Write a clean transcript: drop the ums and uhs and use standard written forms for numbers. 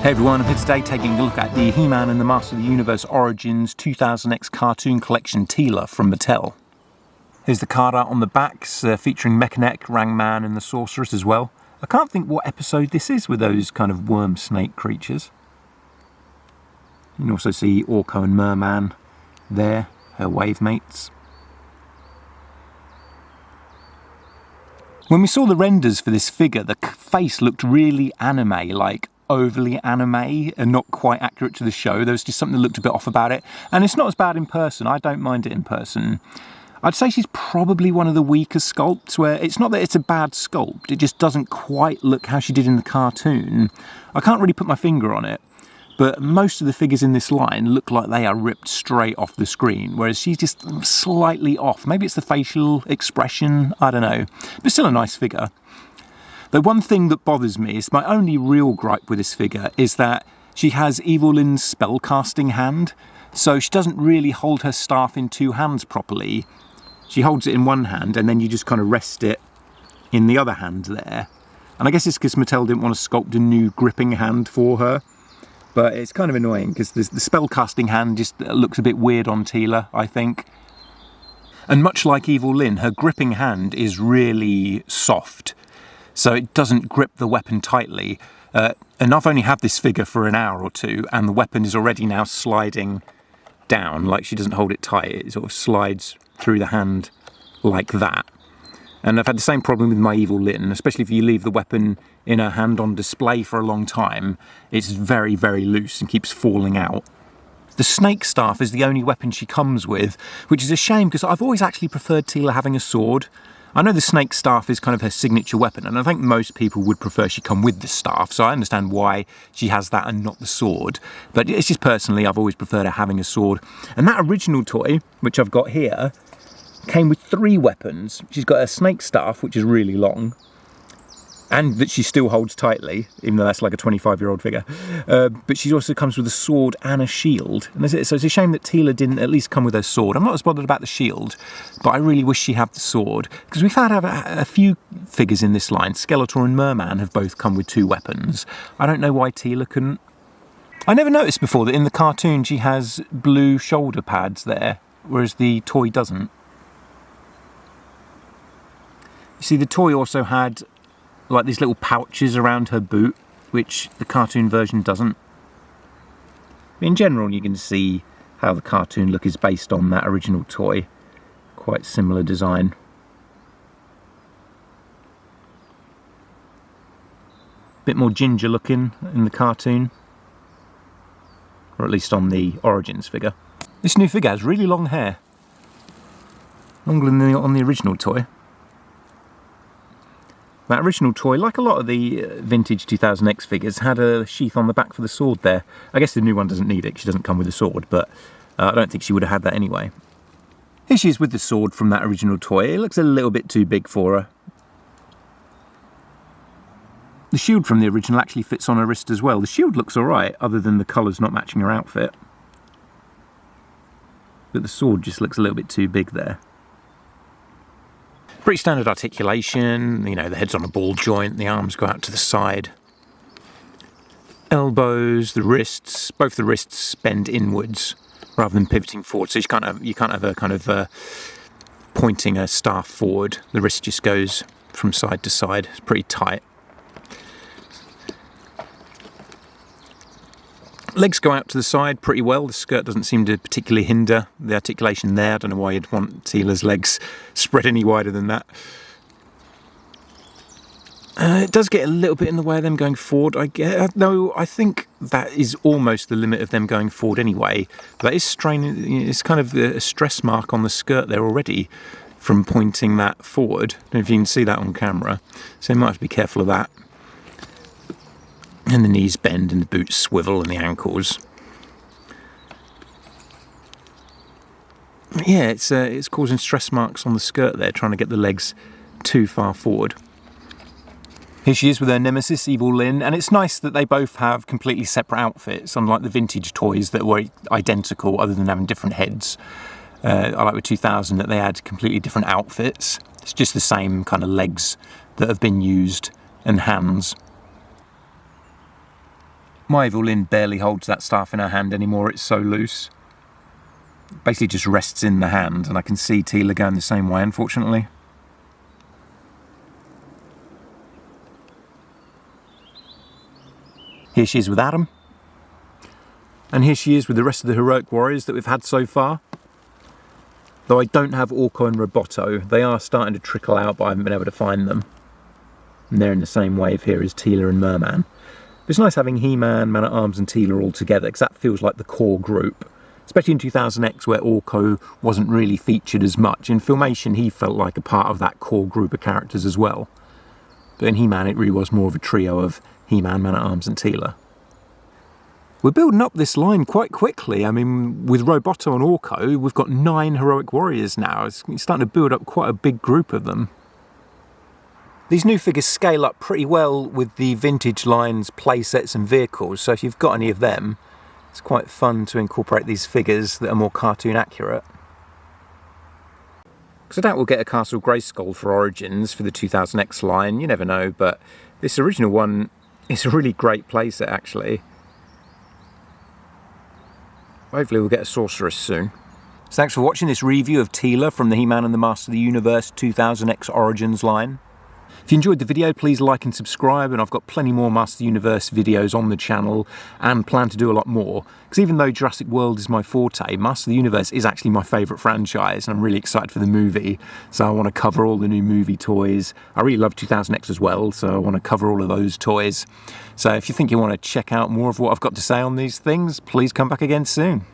Hey everyone, I'm here today taking a look at the He-Man and the Master of the Universe Origins 2000X cartoon collection Teela from Mattel. Here's the card art on the backs, featuring Mechaneck, Rangman and the Sorceress as well. I can't think what episode this is with those kind of worm snake creatures. You can also see Orko and Merman there, her wave mates. When we saw the renders for this figure, the face looked really anime, like overly anime and not quite accurate to the show. There was just something that looked a bit off about it. And it's not as bad in person. I don't mind it in person. I'd say she's probably one of the weaker sculpts, where it's not that it's a bad sculpt, it just doesn't quite look how she did in the cartoon. I can't really put my finger on it, but most of the figures in this line look like they are ripped straight off the screen, whereas she's just slightly off. Maybe it's the facial expression, I don't know. But still a nice figure. The one thing that bothers me, is my only real gripe with this figure, is that she has Evelyn's spellcasting hand, so she doesn't really hold her staff in two hands properly. She holds it in one hand and then you just kind of rest it in the other hand there. And I guess it's because Mattel didn't want to sculpt a new gripping hand for her, but it's kind of annoying because the spellcasting hand just looks a bit weird on Teela, I think. And much like Evelyn, her gripping hand is really soft, so it doesn't grip the weapon tightly. And I've only had this figure for an hour or two, and the weapon is already now sliding down, like she doesn't hold it tight. It sort of slides through the hand like that. And I've had the same problem with my Evelyn, especially if you leave the weapon in her hand on display for a long time. It's very, very loose and keeps falling out. The snake staff is the only weapon she comes with, which is a shame because I've always actually preferred Teela having a sword. I know the snake staff is kind of her signature weapon, and I think most people would prefer she come with the staff, so I understand why she has that and not the sword. But it's just personally, I've always preferred her having a sword. And that original toy, which I've got here, came with 3 weapons. She's got a snake staff, which is really long, and that she still holds tightly, even though that's like a 25-year-old figure. But she also comes with a sword and a shield. And so it's a shame that Teela didn't at least come with her sword. I'm not as bothered about the shield, but I really wish she had the sword, because we've had a few figures in this line. Skeletor and Merman have both come with 2 weapons. I don't know why Teela couldn't. I never noticed before that in the cartoon she has blue shoulder pads there, whereas the toy doesn't. You see, the toy also had like these little pouches around her boot, which the cartoon version doesn't. In general, you can see how the cartoon look is based on that original toy. Quite similar design. Bit more ginger looking in the cartoon, or at least on the Origins figure. This new figure has really long hair, longer than on the original toy. That original toy, like a lot of the vintage 2000X figures, had a sheath on the back for the sword there. I guess the new one doesn't need it, she doesn't come with a sword, but I don't think she would have had that anyway. Here she is with the sword from that original toy. It looks a little bit too big for her. The shield from the original actually fits on her wrist as well. The shield looks alright, other than the colours not matching her outfit. But the sword just looks a little bit too big there. Pretty standard articulation, you know, the head's on a ball joint, the arms go out to the side. Elbows, the wrists, both the wrists bend inwards rather than pivoting forward, so you can't have her kind of pointing her staff forward. The wrist just goes from side to side. It's pretty tight. Legs go out to the side pretty well. The skirt doesn't seem to particularly hinder the articulation there. I don't know why you'd want Teela's legs spread any wider than that. It does get a little bit in the way of them going forward. No, I think that is almost the limit of them going forward anyway. That is straining. It's kind of a stress mark on the skirt there already from pointing that forward. I don't know if you can see that on camera, so you might have to be careful of that. And the knees bend and the boots swivel and the ankles. Yeah, it's causing stress marks on the skirt there, trying to get the legs too far forward. Here she is with her nemesis, Evelyn, and it's nice that they both have completely separate outfits, unlike the vintage toys that were identical other than having different heads. I like with 2000 that they had completely different outfits. It's just the same kind of legs that have been used and hands. My Evelyn barely holds that staff in her hand anymore, it's so loose. It basically just rests in the hand, and I can see Teela going the same way, unfortunately. Here she is with Adam. And here she is with the rest of the heroic warriors that we've had so far. Though I don't have Orko and Roboto, they are starting to trickle out, but I haven't been able to find them. And they're in the same wave here as Teela and Merman. But it's nice having He-Man, Man-at-Arms and Teela all together, because that feels like the core group. Especially in 2000X, where Orko wasn't really featured as much. In Filmation, he felt like a part of that core group of characters as well. But in He-Man, it really was more of a trio of He-Man, Man-at-Arms and Teela. We're building up this line quite quickly. I mean, with Roboto and Orko, we've got 9 heroic warriors now. It's starting to build up quite a big group of them. These new figures scale up pretty well with the vintage line's playsets and vehicles, so if you've got any of them, it's quite fun to incorporate these figures that are more cartoon accurate. Because I doubt we'll get a Castle Grayskull for Origins for the 2000X line, you never know, but this original one is a really great playset actually. Hopefully we'll get a Sorceress soon. So thanks for watching this review of Teela from the He-Man and the Master of the Universe 2000X Origins line. If you enjoyed the video, please like and subscribe, and I've got plenty more Master of the Universe videos on the channel and plan to do a lot more. Because even though Jurassic World is my forte, Master of the Universe is actually my favourite franchise, and I'm really excited for the movie. So I want to cover all the new movie toys. I really love 2000X as well, so I want to cover all of those toys. So if you think you want to check out more of what I've got to say on these things, please come back again soon.